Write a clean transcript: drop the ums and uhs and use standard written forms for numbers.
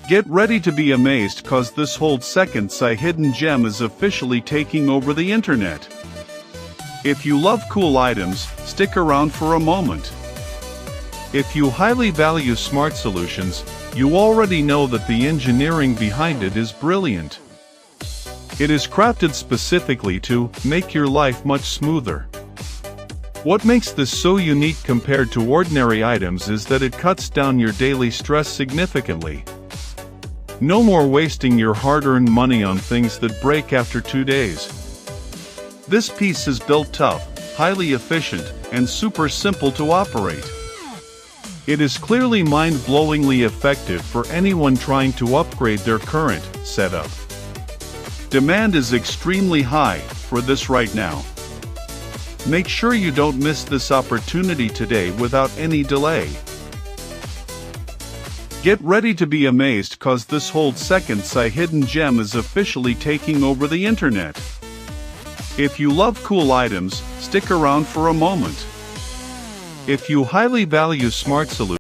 Get ready to be amazed cause this whole second-size hidden gem is officially taking over the internet. If you love cool items, stick around for a moment. If you highly value smart solutions, you already know that the engineering behind it is brilliant. It is crafted specifically to make your life much smoother. What makes this so unique compared to ordinary items is that it cuts down your daily stress significantly. No more wasting your hard-earned money on things that break after 2 days. This piece is built tough, highly efficient, and super simple to operate. It is clearly mind-blowingly effective for anyone trying to upgrade their current setup. Demand is extremely high for this right now. Make sure you don't miss this opportunity today without any delay. Get ready to be amazed cause this whole second-size hidden gem is officially taking over the internet. If you love cool items, stick around for a moment. If you highly value smart solutions,